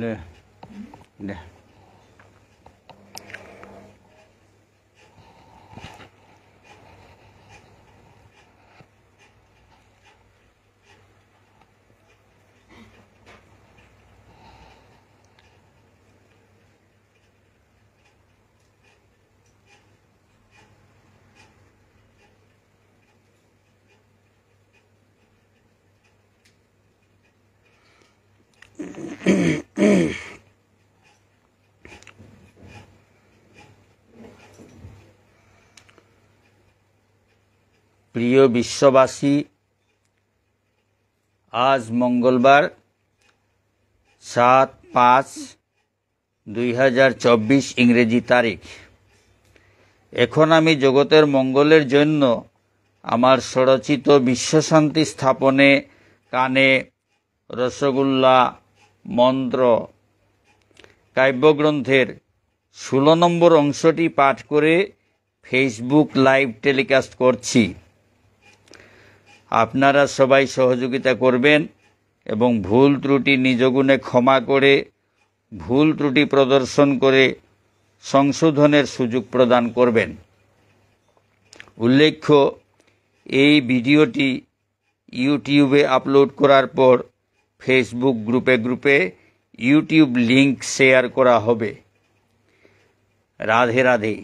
ले ले প্রিয় বিশ্ববাসী, আজ মঙ্গলবার 7/5/2024 ইংরেজি তারিখ। এখন আমি জগতের মঙ্গলের জন্য আমার স্বরচিত বিশ্বশান্তি স্থাপনে কানে রসগোল্লা মন্ত্র কাব্যগ্রন্থের 16 নম্বর অংশটি পাঠ করে ফেসবুক লাইভ টেলিকাস্ট করছি। আপনারা সবাই সহযোগিতা করবেন এবং ভুল ত্রুটি নিজ গুণে ক্ষমা করে ভুল ত্রুটি প্রদর্শন করে সংশোধনের সুযোগ প্রদান করবেন। উল্লেখ্য, এই ভিডিওটি ইউটিউবে আপলোড করার পর ফেসবুক গ্রুপে ইউটিউব লিংক শেয়ার করা হবে। রাধে রাধে।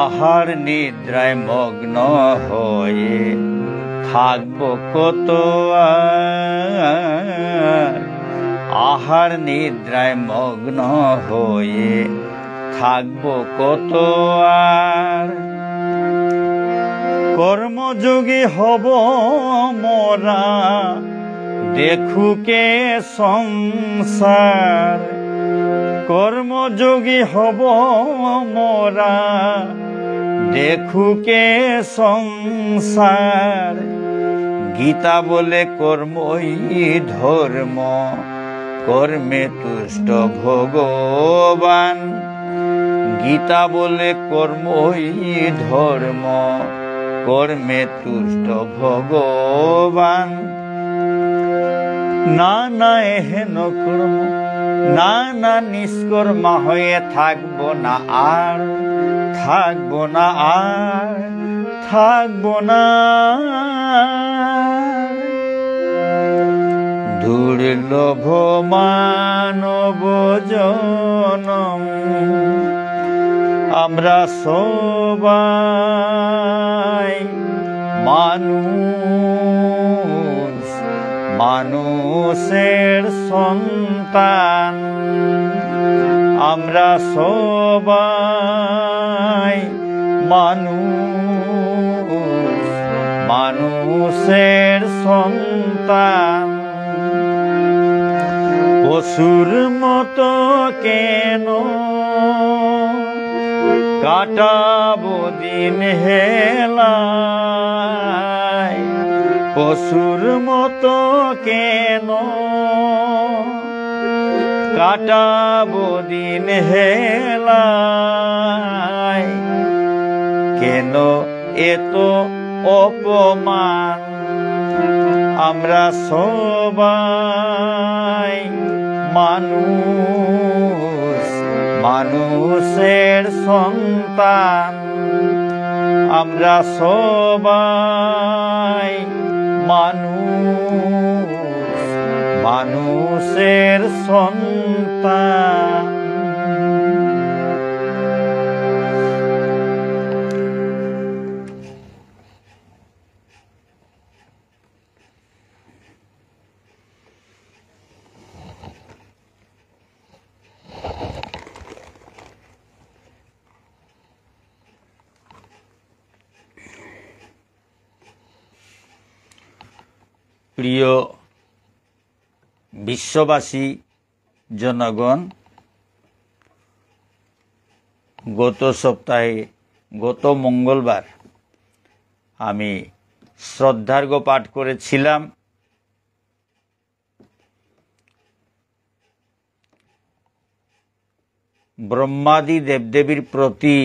আহার নিদ্রায় মগ্ন হয়ে থাকব কত আর, আহার নিদ্রায় মগ্ন হয়ে থাকব কত আর, কর্মযোগী হব মোরা দেখুকে সংসার, কর্মযোগী হব মোরা দেখুকে সংসার, গীতা বলে কর্মই ধর্ম কর্মে তুষ্ট ভগবান, গীতা বলে কর্মই ধর্ম কর্মে তুষ্ট ভগবান, না না এহেন কর্ম না না নিষ্কর্মা হয়ে থাকব না আর, থাকব না আর, থাকব না। দুর্লভ মানব জনম আমরা সবাই মানুষ, মানুষের সন্তান, আমরা সবাই মানুষ, মানুষের সন্তান। পশুর মতো কেন কাটাবো দিন হেলায়, পশুর মতো কেন কাটাবো দিন হেলায়, কেন এত অপমান, আমরা সবাই মানুষ, মানুষের সন্তান, আমরা সবাই মানুষ, মানুষের সন্তান। প্রিয় বিশ্ববাসী জনগণ, গত সপ্তাহে গত মঙ্গলবার আমি শ্রদ্ধার্ঘ্য পাঠ করেছিলাম। ব্রহ্মাদি দেবদেবীর প্রতি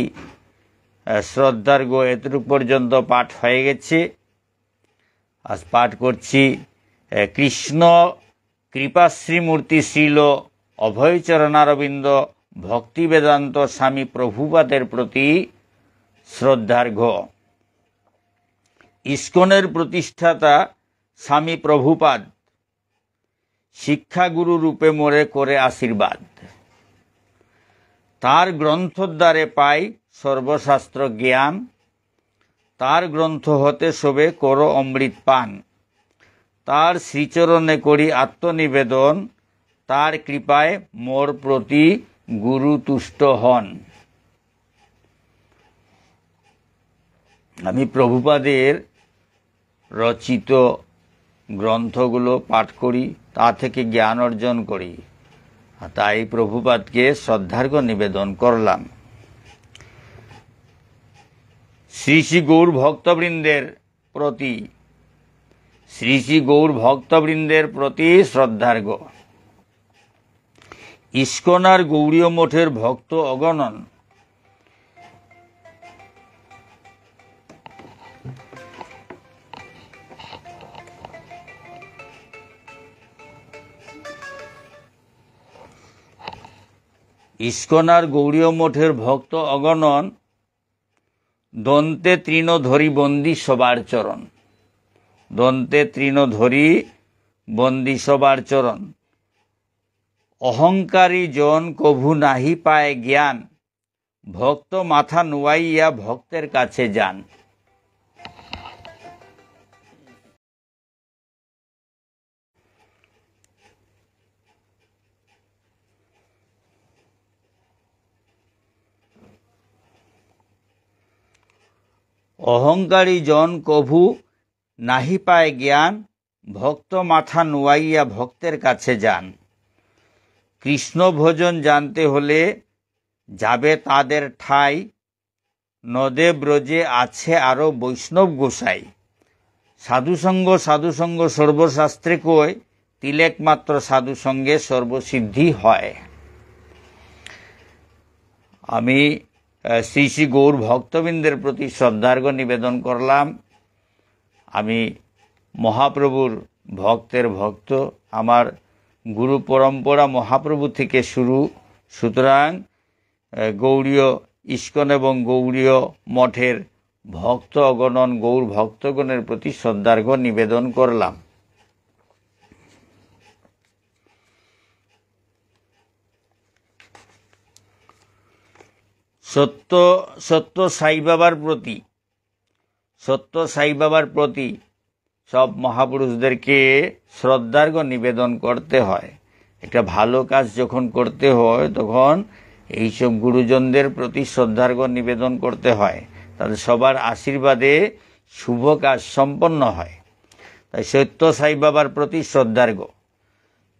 শ্রদ্ধার্ঘ্য এতটুকু পর্যন্ত পাঠ হয়ে গেছে। আজ পাঠ করছি কৃষ্ণ কৃপাশ্রীমূর্তি শ্রীল অভয়চরণারবিন্দ ভক্তি বেদান্ত স্বামী প্রভুপাদের প্রতি শ্রদ্ধার্ঘ্য। ইস্কনের প্রতিষ্ঠাতা স্বামী প্রভুপাদ শিক্ষাগুরু রূপে মোরে করে আশীর্বাদ। তার গ্রন্থদ্বারে পাই সর্বশাস্ত্র জ্ঞান, তার গ্রন্থ হতে শোবে করো অমৃত পান। তার শ্রীচরণে করি আত্মনিবেদন, তার কৃপায় মোর প্রতি গুরু তুষ্ট হন। আমি প্রভুপাদের রচিত গ্রন্থগুলো পাঠ করি, তা থেকে জ্ঞান অর্জন করি, তাই প্রভুপাদকে শ্রদ্ধার্ঘ্য নিবেদন করলাম। শ্রী শ্রী গৌর ভক্তবৃন্দের প্রতি শ্রদ্ধার্ঘ্য। ইস্কন আর গৌড়ীয় মঠের ভক্ত অগণন। ইস্কন আর গৌড়ীয় মঠের ভক্ত অগণন দন্তে তৃণধরি বন্দী সবার চরণ। দন্তে তৃণধরি বন্দী সবার চরণ। অহংকারী জন কভু নাহি পায় জ্ঞান, ভক্ত মাথা নুয়াইয়া ভক্তের কাছে যান। অহংকারী জন কভু নাহি পায় জ্ঞান, ভক্ত মাথা নুয়াইয়া ভক্তের কাছে যান। কৃষ্ণ ভজন জানতে হলে যাবে তাদের ঠাই, নদে ব্রজে আছে আরো বৈষ্ণব গোসাই। সাধুসঙ্গ সর্বশাস্ত্রে কই, তিলেক মাত্র সাধুসঙ্গে সর্বসিদ্ধি হয়। আমি শ্রী শ্রী গৌর ভক্তবৃন্দের প্রতি শ্রদ্ধার্ঘ্য নিবেদন করলাম। আমি মহাপ্রভুর ভক্তের ভক্ত, আমার গুরু পরম্পরা মহাপ্রভু থেকে শুরু। সুতরাং গৌড়ীয় ইস্কন এবং গৌড়ীয় মঠের ভক্ত অগণন, গৌর ভক্তগণের প্রতি শ্রদ্ধার্ঘ্য নিবেদন করলাম। সত্য সাই বাবার প্রতি সব মহাপুরুষদেরকে শ্রদ্ধার্ঘ্য নিবেদন করতে হয়। একটা ভালো কাজ যখন করতে হয় তখন এইসব গুরুজনদের প্রতি শ্রদ্ধার্ঘ্য নিবেদন করতে হয়, তাদের সবার আশীর্বাদে শুভ কাজ সম্পন্ন হয়। তাই সত্য সাই বাবার প্রতি শ্রদ্ধার্ঘ্য।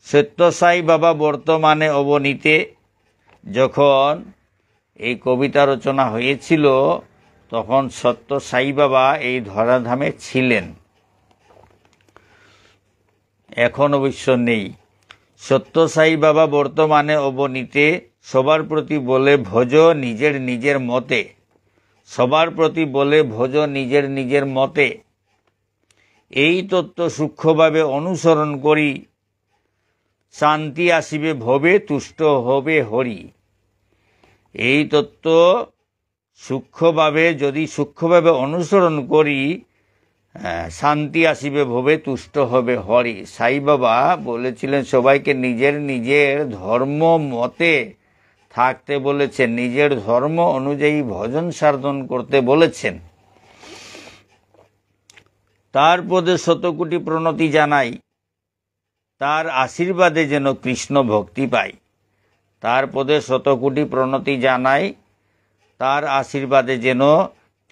সত্য সাই বাবা বর্তমানে অবনীতে যখন এই কবিতা রচনা হয়েছিল তখন সত্য সাই বাবা এই ধরাধামে ছিলেন, এখন অবশ্য নেই। সত্য সাই বাবা বর্তমানে অবনীতে, সবার প্রতি বলে ভজ নিজের নিজের মতে। সবার প্রতি বলে ভজ নিজের নিজের মতে। এই তত্ত্ব সূক্ষ্মভাবে অনুসরণ করি, শান্তি আসিবে ভবে তুষ্ট হবে হরি। এই তত্ত্ব সূক্ষ্মভাবে অনুসরণ করি, শান্তি আসিবে ভবে তুষ্ট হবে হরি। সাই বাবা বলেছিলেন সবাইকে নিজের নিজের ধর্ম মতে থাকতে বলেছেন, নিজের ধর্ম অনুযায়ী ভজন সাধন করতে বলেছেন। তার পদে শতকোটি প্রণতি জানাই, তার আশীর্বাদে যেন কৃষ্ণ ভক্তি পাই। তার পদে শতকোটি প্রণতি জানাই, তার আশীর্বাদে যেন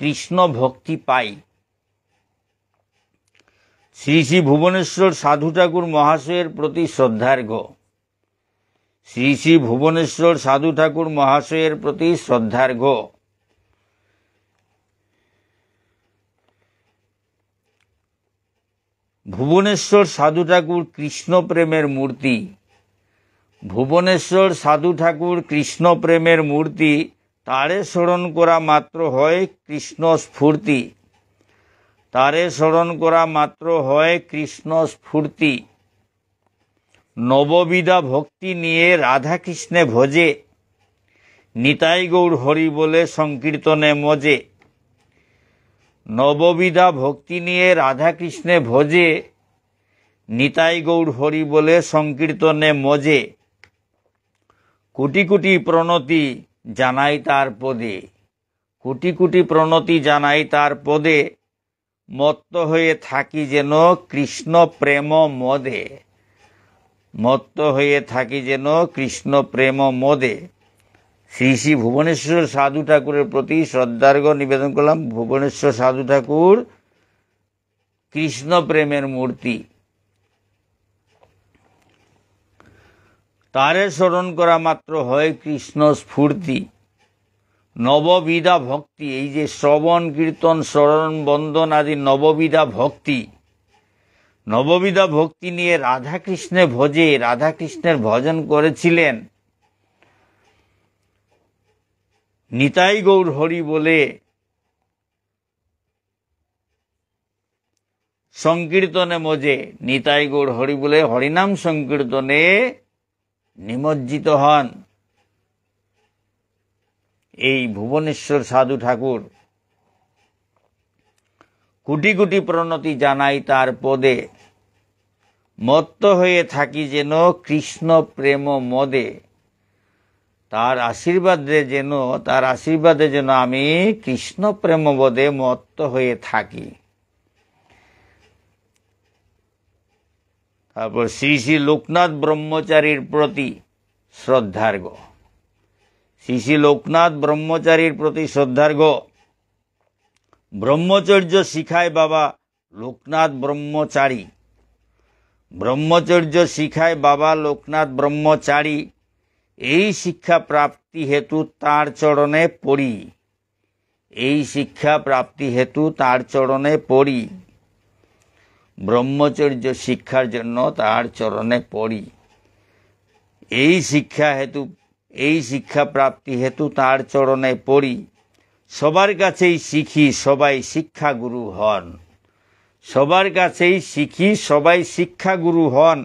কৃষ্ণ ভক্তি পাই। শ্রী শ্রী ভুবনেশ্বর সাধু ঠাকুর মহাশয়ের প্রতি শ্রদ্ধার্ঘ্য। শ্রী শ্রী ভুবনেশ্বর সাধু ঠাকুর মহাশয়ের প্রতি শ্রদ্ধার্ঘ্য। ভুবনেশ্বর সাধু ঠাকুর কৃষ্ণ প্রেমের মূর্তি। ভুবনেশ্বর সাধু ঠাকুর কৃষ্ণ প্রেমের মূর্তি, তারে স্মরণ করা মাত্র হয় কৃষ্ণ স্ফূর্তি। তারে স্মরণ করা মাত্র হয় কৃষ্ণ স্ফূর্তি। নববিধা ভক্তি নিয়ে রাধা কৃষ্ণে ভজে, নিতাই গৌর হরি বলে সংকীর্তনে মজে। নববিধা ভক্তি নিয়ে রাধা কৃষ্ণে ভজে, নিতাই গৌর হরি বলে সংকীর্তনে মজে। কোটি কোটি প্রণতি জানাই তার পদে, কোটি কোটি প্রণতি জানাই তার পদে। মত্ত হয়ে থাকি যেন কৃষ্ণ প্রেম মদে, মত্ত হয়ে থাকি যেন কৃষ্ণ প্রেম মদে। শ্রী শ্রী ভুবনেশ্বর সাধু ঠাকুরের প্রতি শ্রদ্ধার্ঘ্য নিবেদন করলাম। ভুবনেশ্বর সাধু ঠাকুর কৃষ্ণ প্রেমের মূর্তি, তারে স্মরণ করা মাত্র হয় কৃষ্ণ স্ফূর্তি। নববিধা ভক্তি, এই যে শ্রবণ কীর্তন স্মরণ বন্দন আদি নববিধা ভক্তি, নববিধা ভক্তি নিয়ে রাধা কৃষ্ণে ভজে, রাধা কৃষ্ণের ভজন করেছিলেন। নিতাই গৌর হরি বলে সংকীর্তনে মজে, নিতাই গৌর হরি বলে হরিনাম সংকীর্তনে নিমজ্জিত হন এই ভুবনেশ্বর সাধু ঠাকুর। কোটি কোটি প্রণতি জানাই তার পদে, মত্ত হয়ে থাকি যেন কৃষ্ণ প্রেম মদে। তার আশীর্বাদে যেন আমি কৃষ্ণ প্রেম বোধে মত্ত হয়ে থাকি। তারপর শ্রী শ্রী লোকনাথ ব্রহ্মচারীর প্রতি শ্রদ্ধার্ঘ্য। শ্রী শ্রী লোকনাথ ব্রহ্মচারীর প্রতি শ্রদ্ধার্ঘ্য। ব্রহ্মচর্য শিখায় বাবা লোকনাথ ব্রহ্মচারী। ব্রহ্মচর্য শিখায় বাবা লোকনাথ ব্রহ্মচারী। এই শিক্ষা প্রাপ্তি হেতু তাঁর চরণে পড়ি, এই শিক্ষা প্রাপ্তি হেতু তাঁর চরণে পড়ি। ব্রহ্মচর্য শিক্ষার জন্য তাঁর চরণে পড়ি। এই শিক্ষা প্রাপ্তি হেতু তাঁর চরণে পড়ি। সবার কাছেই শিখি, সবাই শিক্ষা গুরু হন। সবার কাছেই শিখি, সবাই শিক্ষা গুরু হন।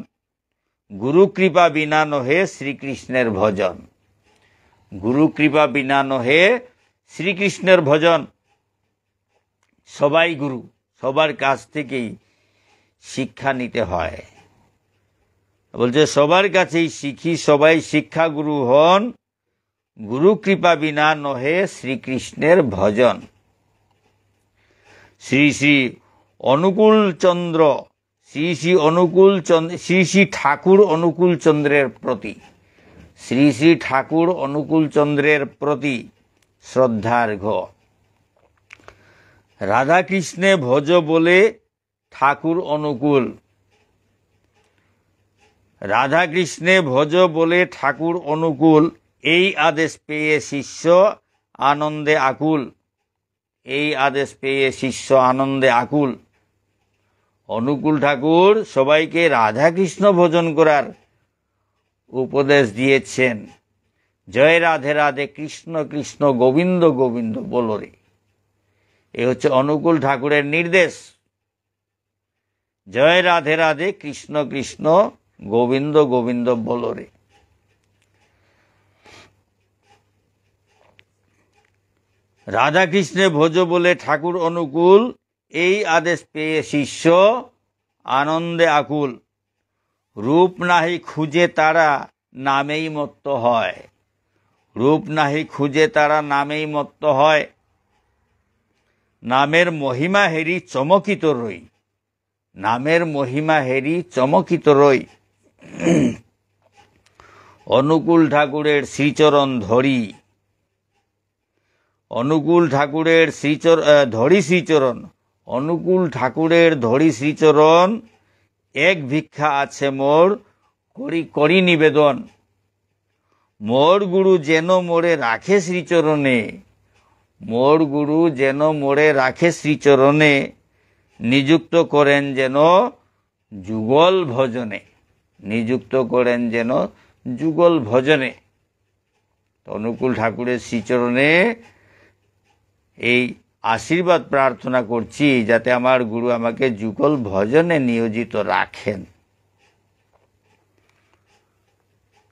গুরু কৃপা বিনা নহে শ্রীকৃষ্ণের ভজন। গুরু কৃপা বিনা নহে শ্রীকৃষ্ণের ভজন। সবাই গুরু, সবার কাছ থেকেই শিক্ষা নিতে হয়। বলছে সবার কাছেই শিখি, সবাই শিক্ষা গুরু হন। গুরু কৃপা বিনা নহে শ্রীকৃষ্ণের ভজন। শ্রী শ্রী অনুকূল চন্দ্র, শ্রী শ্রী ঠাকুর অনুকূল চন্দ্রের প্রতি, শ্রী শ্রী ঠাকুর অনুকূল চন্দ্রের প্রতি শ্রদ্ধার্ঘ্য। রাধা কৃষ্ণে ভজ বলে ঠাকুর অনুকূল। রাধা কৃষ্ণে ভজ বলে ঠাকুর অনুকূল। এই আদেশ পেয়ে শিষ্য আনন্দে আকুল। এই আদেশ পেয়ে শিষ্য আনন্দে আকুল। অনুকূল ঠাকুর সবাইকে রাধা কৃষ্ণ ভজন করার উপদেশ দিয়েছেন। জয় রাধে রাধে কৃষ্ণ কৃষ্ণ গোবিন্দ গোবিন্দ বলো রে। এ হচ্ছে অনুকূল ঠাকুরের নির্দেশ। জয় রাধে রাধে কৃষ্ণ কৃষ্ণ গোবিন্দ গোবিন্দ বলো রে। রাধা কৃষ্ণে ভজ বলে ঠাকুর অনুকূল। এই আদেশ পেয়ে শিষ্য আনন্দে আকুল। রূপ নাহি খুঁজে তারা নামেই মত্ত হয়। রূপ নাহি খুঁজে তারা নামেই মত্ত হয়। নামের মহিমা হেরি চমকিত রই। নামের মহিমা হেরি চমকিত রই। অনুকূল ঠাকুরের শ্রীচরণ ধরি। অনুকূল ঠাকুরের ধরি শ্রীচরণ। অনুকূল ঠাকুরের ধরি শ্রীচরণ। এক ভিক্ষা আছে মোর করি নিবেদন। মোর গুরু যেন মোরে রাখে শ্রীচরণে, মোর গুরু যেন মোরে রাখে শ্রীচরণে, নিযুক্ত করেন যেন যুগল ভজনে, নিযুক্ত করেন যেন যুগল ভজনে। অনুকূল ঠাকুরের শ্রীচরণে এই আশীর্বাদ প্রার্থনা করছি যাতে আমার গুরু আমাকে যুগল ভজনে নিয়োজিত রাখেন।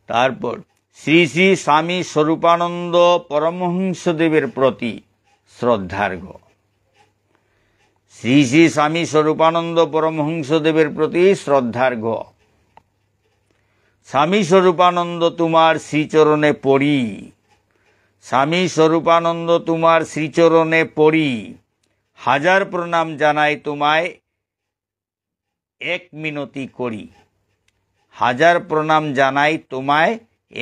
তারপর শ্রী শ্রী স্বামী স্বরূপানন্দ পরমহংসদেবের প্রতি শ্রদ্ধার্ঘ। শ্রী শ্রী স্বামী স্বরূপানন্দ পরমহংসদেবের প্রতি শ্রদ্ধার্ঘ। স্বামী স্বরূপানন্দ তোমার শ্রীচরণে পড়ি, স্বামী স্বরূপানন্দ তোমার শ্রীচরণে পড়ি, হাজার প্রণাম জানাই তোমায় এক মিনতি করি, হাজার প্রণাম জানাই তোমায়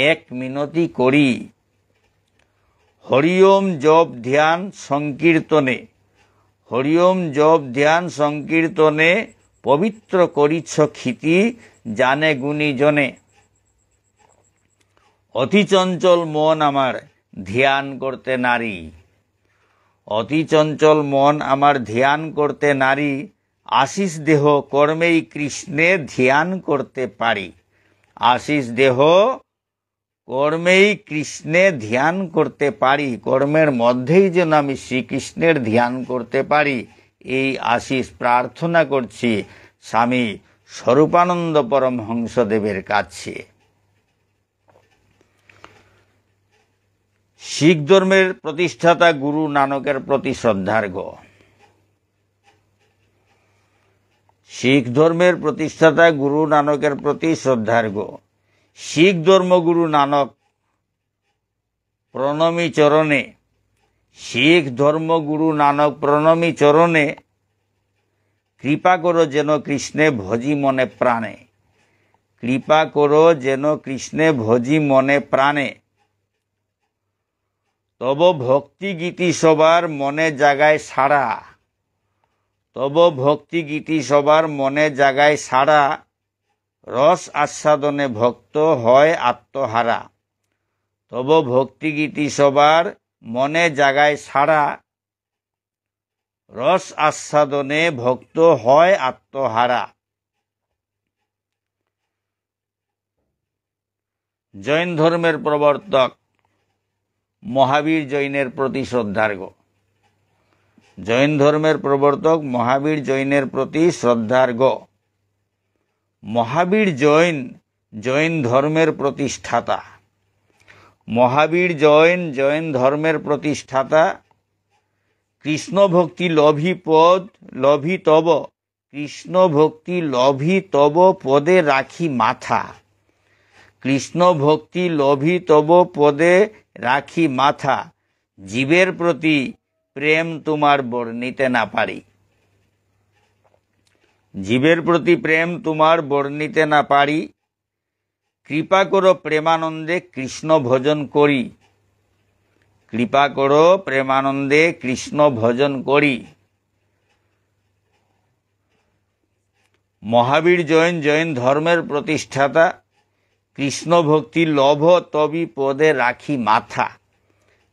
এক মিনতি করি। হরিওম জপ ধ্যান সংকীর্তনে, হরিওম জপ ধ্যান সংকীর্তনে পবিত্র করিচ্ছ ক্ষিতি জানে গুণী জনে। অতি চঞ্চল মন আমার ধ্যান করতে নারী, অতি চঞ্চল মন আমার ধ্যান করতে নারী, আশিস দেহ কর্মেই কৃষ্ণে ধ্যান করতে পারি, আশিস দেহ কর্মেই কৃষ্ণে ধ্যান করতে পারি, কর্মের মধ্যেই যেন আমি শ্রীকৃষ্ণের ধ্যান করতে পারি, এই আশিস প্রার্থনা করছি স্বামী স্বরূপানন্দ পরমহংসদেবের কাছে। শিখ ধর্মের প্রতিষ্ঠাতা গুরু নানকের প্রতি শ্রদ্ধার্ঘ। শিখ ধর্মের প্রতিষ্ঠাতা গুরু নানকের প্রতি শ্রদ্ধার্ঘ। শিখ ধর্মগুরু নানক প্রণমী চরণে, শিখ ধর্মগুরু নানক প্রণমী চরণে, কৃপা করো যেন কৃষ্ণে ভজি মনে প্রাণে, কৃপা করো যেন কৃষ্ণে ভজি মনে প্রাণে। তব ভক্তি গীতি সবার মনে জাগায় সাড়া, তব ভক্তি গীতি সবার মনে জাগায় সাড়া, রস আস্বাদনে ভক্ত হয় আত্মহারা, তব ভক্তি গীতি সবার মনে জাগায় সাড়া, রস আস্বাদনে ভক্ত হয় আত্মহারা। জৈন ধর্মের প্রবর্তক মহাবীর জৈনের প্রতি শ্রদ্ধার্ঘ। জৈন ধর্মের প্রবর্তক মহাবীর জৈনের প্রতি শ্রদ্ধার্ঘ। মহাবীর জৈন জৈন ধর্মের প্রতিষ্ঠাতা, মহাবীর জৈন জৈন ধর্মের প্রতিষ্ঠাতা। কৃষ্ণ ভক্তি লভি পদ লভি তব, কৃষ্ণ ভক্তি লভি তব পদে রাখি মাথা, কৃষ্ণ ভক্তি লভি তব পদে রাখি মাথা, জীবের প্রতি প্রেম তোমার বর্ণিতে না পারি, জীবের প্রতি প্রেম তোমার বর্ণিতে না পারি। কৃপা করো প্রেমানন্দে কৃষ্ণ ভজন করি, কৃপা করো প্রেমানন্দে কৃষ্ণ ভজন করি। মহাবীর জৈন জৈন ধর্মের প্রতিষ্ঠাতা। কৃষ্ণ ভক্তি লভ তবি পদে রাখি মাথা,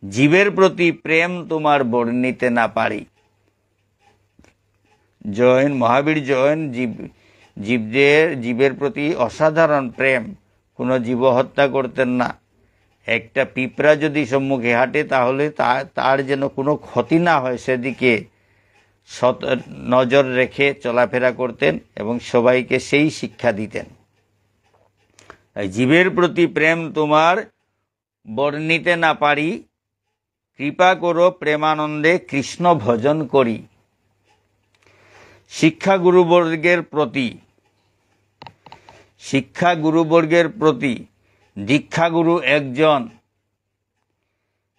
জীবের প্রতি প্রেম তোমার বর্ণিতে না পারি। জৈন মহাবীর জৈন জীবের প্রতি অসাধারণ প্রেম, কোনো জীব হত্যা করতেন না। একটা পিঁপড়া যদি সম্মুখে হাঁটে তাহলে তার যেন কোনো ক্ষতি না হয় সেদিকে নজর রেখে চলাফেরা করতেন এবং সবাইকে সেই শিক্ষা দিতেন। জীবের প্রতি প্রেম তোমার বর্ণিতে না পারি, কৃপা করো প্রেমানন্দে কৃষ্ণ ভজন করি। শিক্ষা গুরুবর্গের প্রতি, শিক্ষা গুরুবর্গের প্রতি। দীক্ষাগুরু একজন,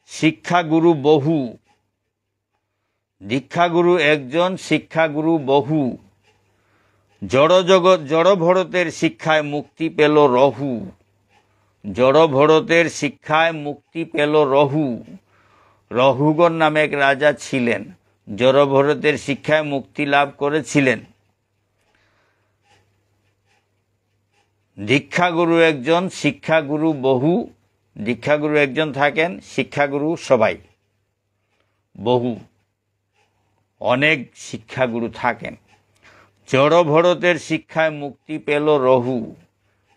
শিক্ষাগুরু বহু, দীক্ষাগুরু একজন, শিক্ষাগুরু বহু। জড় জগৎ জড় ভরতের শিক্ষায় মুক্তি পেল রহু, জড় ভরতের শিক্ষায় মুক্তি পেল রহু। রহুগণ নামে এক রাজা ছিলেন, জড় ভরতের শিক্ষায় মুক্তি লাভ করেছিলেন। দীক্ষাগুরু একজন, শিক্ষাগুরু বহু। দীক্ষাগুরু একজন থাকেন, শিক্ষাগুরু সবাই, বহু অনেক শিক্ষাগুরু থাকেন। জড় ভরতের শিক্ষায় মুক্তি পেল রহু।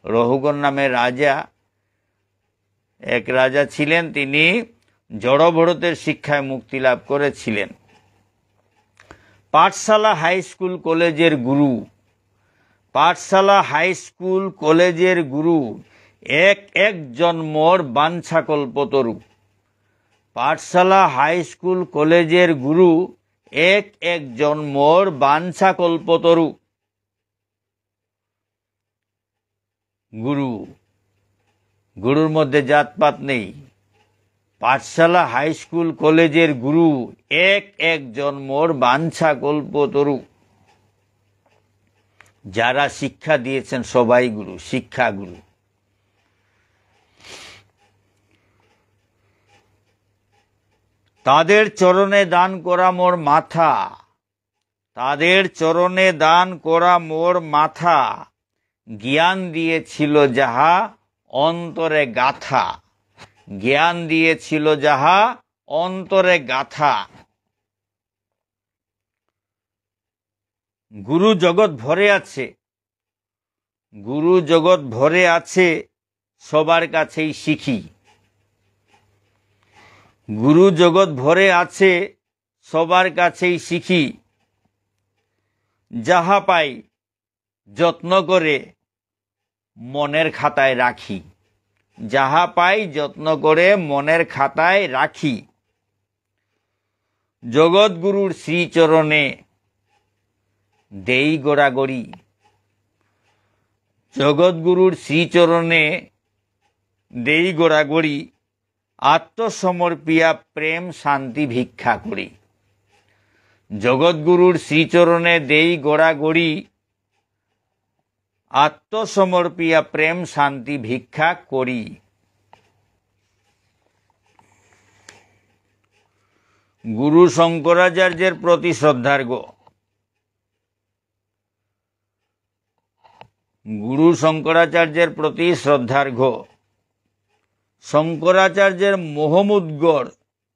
রহুগণ নামে রাজা, এক রাজা ছিলেন, তিনি জড় ভরতের শিক্ষায় মুক্তি লাভ করেছিলেন। পাঠশালা হাই স্কুল কলেজের গুরু, পাঠশালা হাই স্কুল কলেজের গুরু এক এক জন্মর বাঞ্ছা কল্পতরু। পাঠশালা হাই স্কুল কলেজের গুরু এক এক জন্মর বাঞ্ছা কল্পতরু। গুরু, গুরুর মধ্যে জাতপাত নেই। পাঠশালা হাই স্কুল কলেজের গুরু এক এক জন্মর বাঞ্ছা কল্পতরু। যারা শিক্ষা দিয়েছেন সবাই গুরু, শিক্ষা গুরু। তাদের চরণে দান করা মোর মাথা, তাদের চরণে দান করা মোর মাথা, জ্ঞান দিয়েছিল যাহা অন্তরে গাথা, জ্ঞান দিয়েছিল যাহা অন্তরে গাথা। গুরু জগৎ ভরে আছে, গুরু জগৎ ভরে আছে, সবার কাছেই শিখি। গুরু জগৎ ভরে আছে, সবার কাছেই শিখি। যাহা পাই যত্ন করে মনের খাতায় রাখি, যাহা পাই যত্ন করে মনের খাতায় রাখি। জগৎগুরুর শ্রীচরণে দেই গোড়াগড়ি, জগৎগুরুর শ্রীচরণে দেই গোড়াগড়ি, আত্মসমর্পিয়া প্রেম শান্তি ভিক্ষা করি। জগৎগুরুর শ্রীচরণে দেই গোড়াগড়ি, আত্মসমর্পিয়া প্রেম শান্তি ভিক্ষা করি। গুরু শঙ্করাচার্যের প্রতি শ্রদ্ধার্ঘ। গুরু শঙ্করাচার্যের প্রতি শ্রদ্ধার্ঘ। শঙ্করাচার্যের মোহমুদ্গর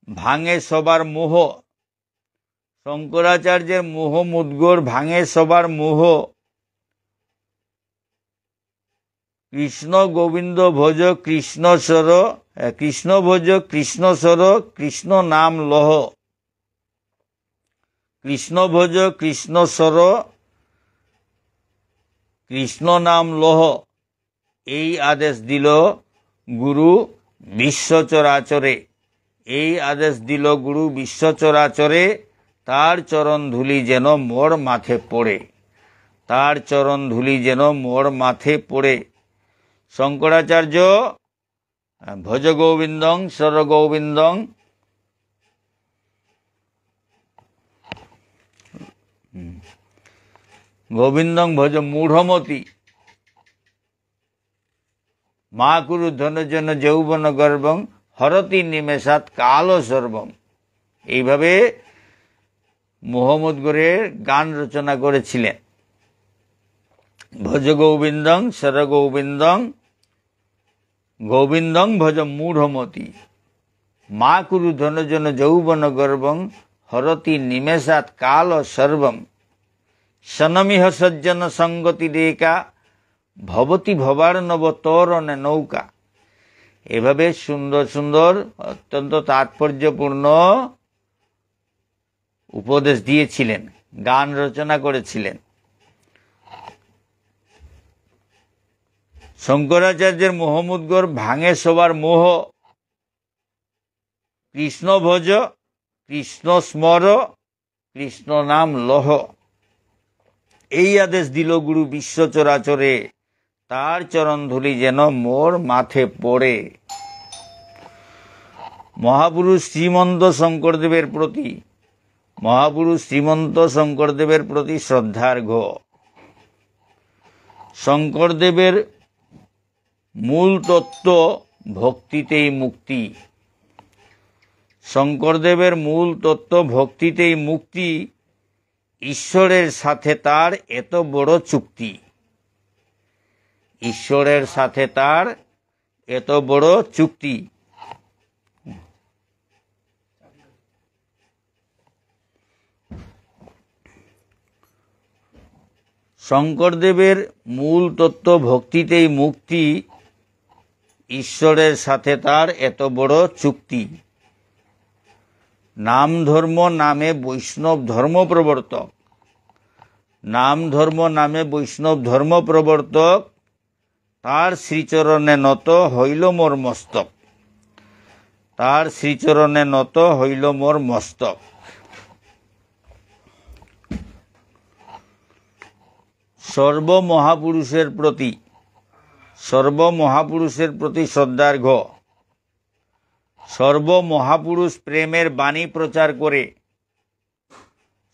ভাঙে সবার মোহ, শঙ্করাচার্যের মোহমুদ্গর ভাঙে সবার মোহ। কৃষ্ণ গোবিন্দ ভোজ কৃষ্ণ সর, কৃষ্ণ ভোজ কৃষ্ণ সর, কৃষ্ণ নাম লহ। কৃষ্ণ ভোজ কৃষ্ণ সর, কৃষ্ণ নাম লহ। এই আদেশ দিল গুরু বিশ্বচরাচরে, এই আদেশ দিল গুরু বিশ্বচরাচরে। তার চরণ ধুলি যেন মোর মাথে পড়ে, তার চরণ ধুলি যেন মোর মাথে পড়ে। শঙ্করাচার্য ভজ গোবিন্দং সর গোবিন্দং, গোবিন্দং ভজ মূঢ়মতি, মা কুরু ধনজন যৌবন গর্বং, হরতি নিমেষাৎ কাল সর্বম। এইভাবে মোহাম্মদগড়ের গান রচনা করেছিলেন। ভজ গোবিন্দং সর গোবিন্দং, গোবিন্দং ভজ মূঢ়মতি, মা কুরু ধনজন যৌবন গর্বং, হরতি নিমেষাৎ কাল সর্বম। সনমিহ সজ্জন সঙ্গতি রেখা, ভবতি ভবার্ণব তরণে নৌকা। এভাবে সুন্দর সুন্দর অত্যন্ত তাৎপর্যপূর্ণ উপদেশ দিয়েছিলেন, গান রচনা করেছিলেন। শঙ্করাচার্যের মোহমুদ্গর ভাঙে সবার মোহ। কৃষ্ণ ভজ কৃষ্ণ স্মর, কৃষ্ণ নাম লহ। এই আদেশ দিল গুরু বিশ্বচরাচরে, তার চরণ ধুলি যেন মোর মাথে পড়ে। মহাপুরুষ শ্রীমন্ত শঙ্করদেবের প্রতি, মহাপুরুষ শ্রীমন্ত শঙ্করদেবের প্রতি শ্রদ্ধার্ঘ। শঙ্করদেবের মূল তত্ত্ব ভক্তিতেই মুক্তি, শঙ্করদেবের মূল তত্ত্ব ভক্তিতেই মুক্তি। ঈশ্বরের সাথে তার এত বড় চুক্তি, ঈশ্বরের সাথে তার এত বড় চুক্তি। শঙ্করদেবের মূল তত্ত্ব ভক্তিতেই মুক্তি, ঈশ্বরের সাথে তার এত বড় চুক্তি। নাম ধর্ম নামে বৈষ্ণব ধর্ম প্রবর্তক, নাম ধর্ম নামে বৈষ্ণব ধর্ম প্রবর্তক, তার শ্রীচরণে নত হইল মোর মস্তক, তার শ্রীচরণে নত হইল মোর মস্তক। সর্বমহাপুরুষের প্রতি, সর্বমহাপুরুষের প্রতি শ্রদ্ধার্ঘ। সর্বমহাপুরুষ প্রেমের বাণী প্রচার করে,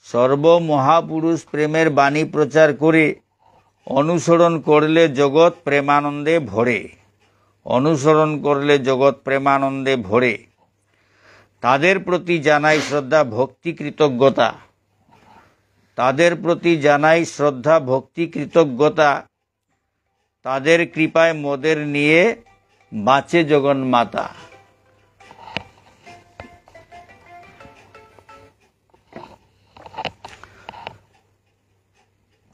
সর্বমহাপুরুষ প্রেমের বাণী প্রচার করে অনুসরণ করলে জগৎ প্রেমানন্দে ভরে, অনুসরণ করলে জগৎ প্রেমানন্দে ভরে। তাদের প্রতি জানাই শ্রদ্ধা ভক্তি কৃতজ্ঞতা, তাদের প্রতি জানাই শ্রদ্ধা ভক্তি কৃতজ্ঞতা। তাদের কৃপায় মোদের নিয়ে বাঁচে জগন্মাতা।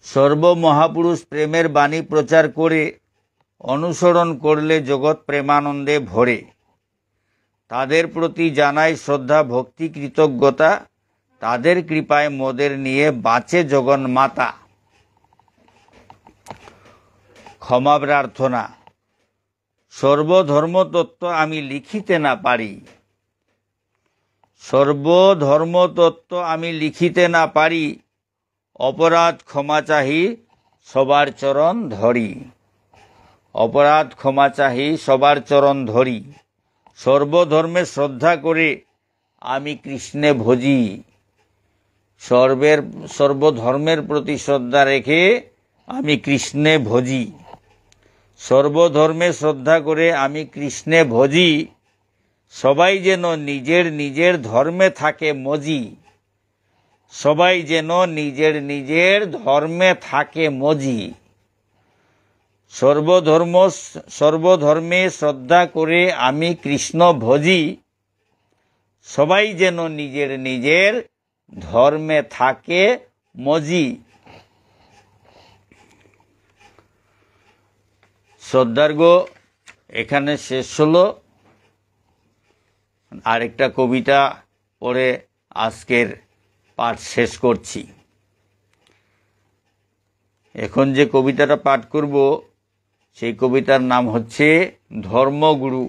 সর্বমহাপুরুষ প্রেমের বাণী প্রচার করে অনুসরণ করলে জগৎ প্রেমানন্দে ভরে। তাদের প্রতি জানাই শ্রদ্ধা ভক্তি কৃতজ্ঞতা। তাদের কৃপায় মোদের নিয়ে বাঁচে জগন্মাতা। ক্ষমা প্রার্থনা। সর্বধর্মতত্ত্ব আমি লিখিতে না পারি, সর্বধর্মতত্ত্ব আমি লিখিতে না পারি। অপরাধ ক্ষমা চাহি সবার চরণ ধরি, অপরাধ ক্ষমা চাহি সবার চরণ ধরি। সর্বধর্মে শ্রদ্ধা করে আমি কৃষ্ণে ভজি, সর্বধর্মের প্রতি শ্রদ্ধা রেখে আমি কৃষ্ণে ভজি। সর্বধর্মে শ্রদ্ধা করে আমি কৃষ্ণে ভজি। সবাই যেন নিজের নিজের ধর্মে থাকে মজি, সবাই যেন নিজের নিজের ধর্মে থাকে মজি। সর্বধর্মে শ্রদ্ধা করে আমি কৃষ্ণ ভজি। সবাই যেন নিজের নিজের ধর্মে থাকে মজি। শ্রদ্ধার্ঘ্য এখানে শেষ হলো। আরেকটা কবিতা পড়ে আজকের পাঠ শেষ করছি। এখন যে কবিতাটা পাঠ করব সেই কবিতার নাম হচ্ছে ধর্মগুরু।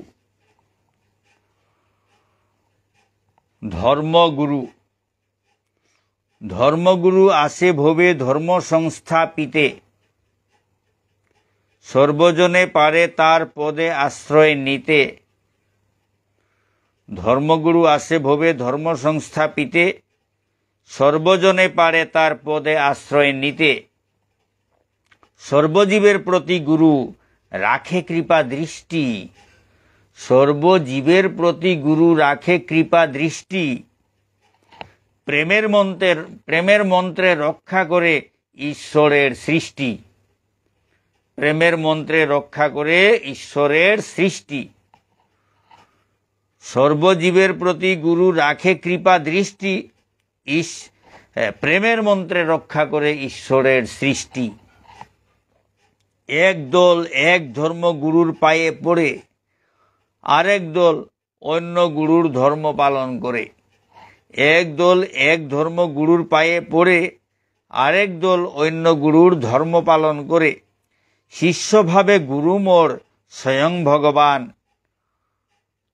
ধর্মগুরু। ধর্মগুরু আসে ভবে ধর্ম সংস্থাপিতে, সর্বজনে পারে তার পদে আশ্রয় নিতে। ধর্মগুরু আসে ভবে ধর্ম সংস্থাপিতে, সর্বজনে পারে তার পদে আশ্রয় নিতে। সর্বজীবের প্রতি গুরু রাখে কৃপা দৃষ্টি, সর্বজীবের প্রতি গুরু রাখে কৃপা দৃষ্টি। প্রেমের মন্ত্রে রক্ষা করে ঈশ্বরের সৃষ্টি, প্রেমের মন্ত্রে রক্ষা করে ঈশ্বরের সৃষ্টি। সর্বজীবের প্রতি গুরু রাখে কৃপা দৃষ্টি, প্রেমের মন্ত্রে রক্ষা করে ঈশ্বরের সৃষ্টি। এক দল এক ধর্ম গুরুর পায়ে পড়ে, আরেক দল অন্য গুরুর ধর্ম পালন করে। এক দল এক ধর্ম গুরুর পায়ে পড়ে, আরেক দল অন্য গুরুর ধর্ম পালন করে। শিষ্যভাবে গুরু মোর স্বয়ং ভগবান,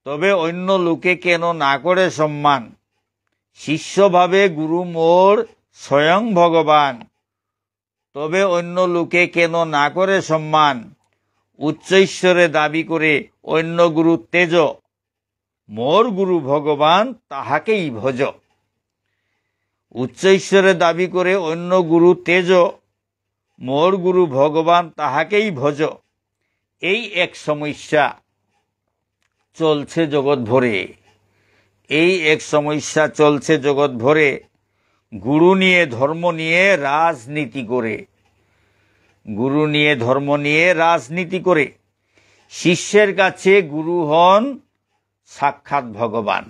তবে অন্য লোকে কেন না করে সম্মান। শিষ্যভাবে গুরু মোর স্বয়ং ভগবান, তবে অন্য লোকে কেন না করে সম্মান। উচ্চ ঈশ্বরে দাবি করে অন্য গুরু তেজ, মোর গুরু ভগবান তাহাকেই ভজ। উচ্চ ঈশ্বরে দাবি করে অন্য গুরু তেজ, মোর গুরু ভগবান তাহাকেই ভজ। এই এক সমস্যা চলছে জগৎ ভরে, এই এক সমস্যা চলছে জগৎ ভরে। গুরু নিয়ে ধর্ম নিয়ে রাজনীতি করে, গুরু নিয়ে ধর্ম নিয়ে রাজনীতি করে। শিষ্যের কাছে গুরু হন সাক্ষাৎ ভগবান।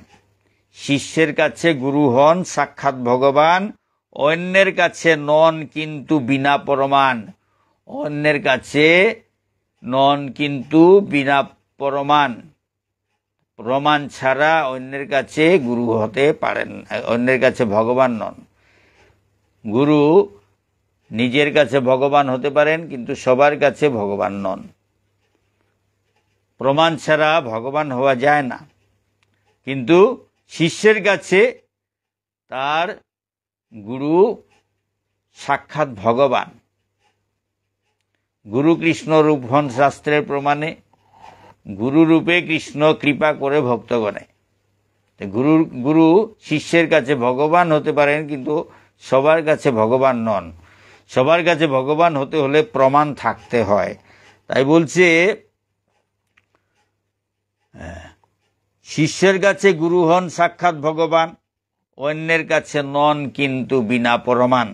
শিষ্যের কাছে গুরু হন সাক্ষাৎ ভগবান, অন্যের কাছে নন কিন্তু বিনা প্রমাণ। অন্যের কাছে নন কিন্তু বিনা প্রমাণ। প্রমাণ ছাড়া অন্যের কাছে গুরু হতে পারেন, অন্যের কাছে ভগবান নন। গুরু নিজের কাছে ভগবান হতে পারেন কিন্তু সবার কাছে ভগবান নন। প্রমাণ ছাড়া ভগবান হওয়া যায় না। কিন্তু শিষ্যের কাছে তার গুরু সাক্ষাৎ ভগবান। গুরু কৃষ্ণ রূপ হন শাস্ত্রের প্রমাণে। গুরু রূপে কৃষ্ণ কৃপা করে ভক্তগণে। গুরু শিষ্যের কাছে ভগবান হতে পারেন কিন্তু সবার কাছে ভগবান নন। সবার কাছে ভগবান হতে হলে প্রমাণ থাকতে হয়। তাই বলছে শিষ্যের কাছে গুরু হন সাক্ষাৎ ভগবান, অন্যের কাছে নন কিন্তু বিনা প্রমাণ।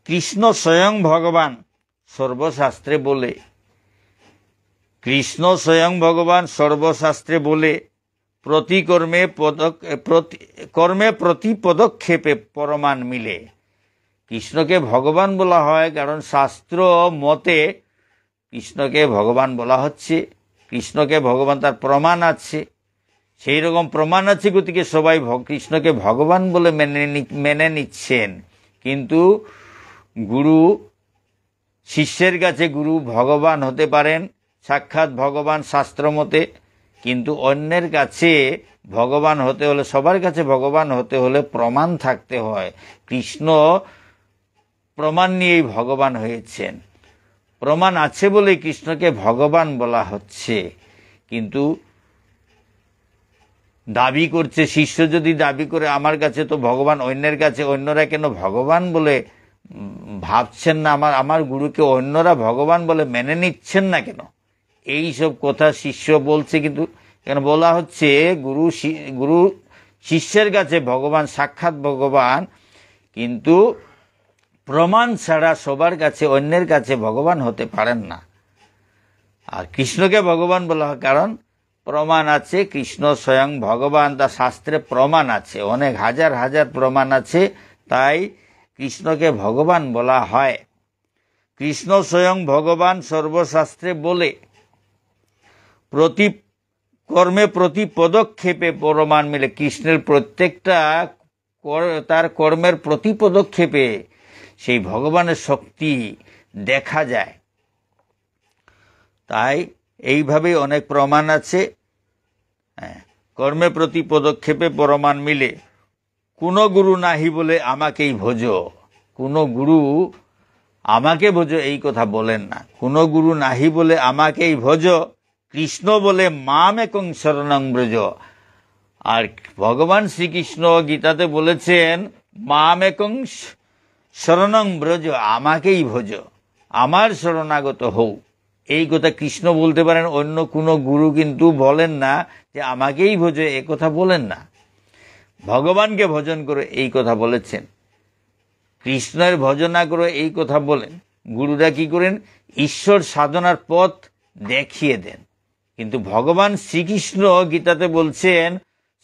কৃষ্ণ স্বয়ং ভগবান সর্বশাস্ত্রে বলে। কৃষ্ণ স্বয়ং ভগবান সর্বশাস্ত্রে বলে, কর্মে প্রতি পদক্ষেপে প্রমাণ মিলে। কৃষ্ণকে ভগবান বলা হয় কারণ শাস্ত্র মতে কৃষ্ণকে ভগবান বলা হচ্ছে। কৃষ্ণকে ভগবান, তার প্রমাণ আছে, সেই রকম প্রমাণ আছে, গতিকে সবাই কৃষ্ণকে ভগবান বলে মেনে নিচ্ছেন। কিন্তু গুরু শিষ্যের কাছে গুরু ভগবান হতে পারেন সাক্ষাৎ ভগবান শাস্ত্র মতে, কিন্তু অন্যের কাছে ভগবান হতে হলে, সবার কাছে ভগবান হতে হলে প্রমাণ থাকতে হয়। কৃষ্ণ প্রমাণ নিয়েই ভগবান হয়েছেন। প্রমাণ আছে বলে কৃষ্ণকে ভগবান বলা হচ্ছে। কিন্তু দাবি করছে, শিষ্য যদি দাবি করে আমার কাছে তো ভগবান, অন্যের কাছে অন্যরা কেন ভগবান বলে ভাবছেন না, আমার গুরুকে অন্যরা ভগবান বলে মেনে নিচ্ছেন না কেন? এই সব কথা শিষ্য বলছে। কিন্তু কেন বলা হচ্ছে গুরু শিষ্যের কাছে ভগবান সাক্ষাৎ ভগবান, কিন্তু প্রমাণ ছাড়া সবার কাছে, অন্যের কাছে ভগবান হতে পারেন না। আর কৃষ্ণকে ভগবান বলা হয় কারণ প্রমাণ আছে। কৃষ্ণ স্বয়ং ভগবান, তার শাস্ত্রে প্রমাণ আছে, অনেক হাজার হাজার প্রমাণ আছে, তাই কৃষ্ণকে ভগবান বলা হয়। কৃষ্ণ স্বয়ং ভগবান সর্বশাস্ত্রে বলে, কর্মে প্রতি পদক্ষেপে প্রমাণ মিলে। কৃষ্ণের প্রত্যেকটা তার কর্মের প্রতি পদক্ষেপে সেই ভগবানের শক্তি দেখা যায়। তাই এইভাবেই অনেক প্রমাণ আছে। কর্মে প্রতি পদক্ষেপে প্রমাণ মিলে। কোন গুরু নাহি বলে আমাকেই ভোজ। কোন গুরু আমাকে ভোজ এই কথা বলেন না। কোন গুরু নাহি বলে আমাকেই ভোজ, কৃষ্ণ বলে মাম একং শরণং ব্রজ। আর ভগবান শ্রীকৃষ্ণ গীতাতে বলেছেন মাম একং শরণং ব্রজ, আমাকেই ভোজ, আমার শরণাগত হও। এই কথা কৃষ্ণ বলতে পারেন, অন্য কোনো গুরু কিন্তু বলেন না যে আমাকেই ভোজো, এ কথা বলেন না। ভগবানকে ভজন করে এই কথা বলেছেন। কৃষ্ণের ভজনা করে এই কথা বলেন। গুরুরা কি করেন? ঈশ্বর সাধনার পথ দেখিয়ে দেন। কিন্তু ভগবান শ্রীকৃষ্ণ গীতাতে বলছেন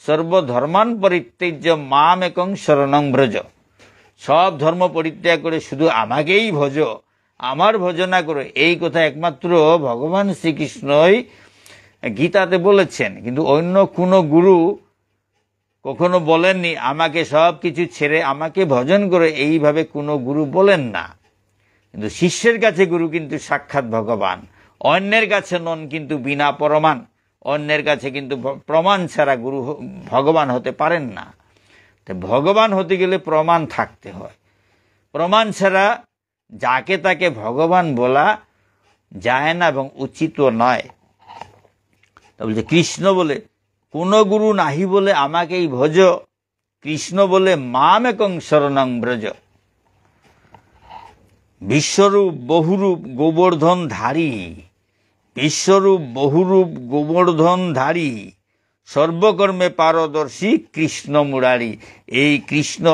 সর্বধর্মান পরিত্যাজ্য মাম একং শরণং ব্রজ। সব ধর্ম পরিত্যাগ করে শুধু আমাকেই ভজ, আমার ভজনা করো, এই কথা একমাত্র ভগবান শ্রীকৃষ্ণই গীতাতে বলেছেন। কিন্তু অন্য কোনো গুরু কখনো বলেননি আমাকে সব কিছু ছেড়ে আমাকে ভজন করে, এইভাবে কোনো গুরু বলেন না। কিন্তু শিষ্যের কাছে গুরু কিন্তু সাক্ষাৎ ভগবান, অন্যের কাছে নন কিন্তু বিনা প্রমাণ। অন্যের কাছে কিন্তু প্রমাণ ছাড়া গুরু ভগবান হতে পারেন না। তো ভগবান হতে গেলে প্রমাণ থাকতে হয়। প্রমাণ ছাড়া যাকে তাকে ভগবান বলা যায় না এবং উচিত নয়। তা বলছে কৃষ্ণ বলে কোন গুরু নাহি বলে আমাকেই ভজ, কৃষ্ণ বলে মাম একং শরণং ব্রজ। বিশ্বরূপ বহুরূপ গোবর্ধন ধারী, বিশ্বরূপ বহুরূপ গোবর্ধন ধারী, সর্বকর্মে পারদর্শী কৃষ্ণ মুরারি। এই কৃষ্ণ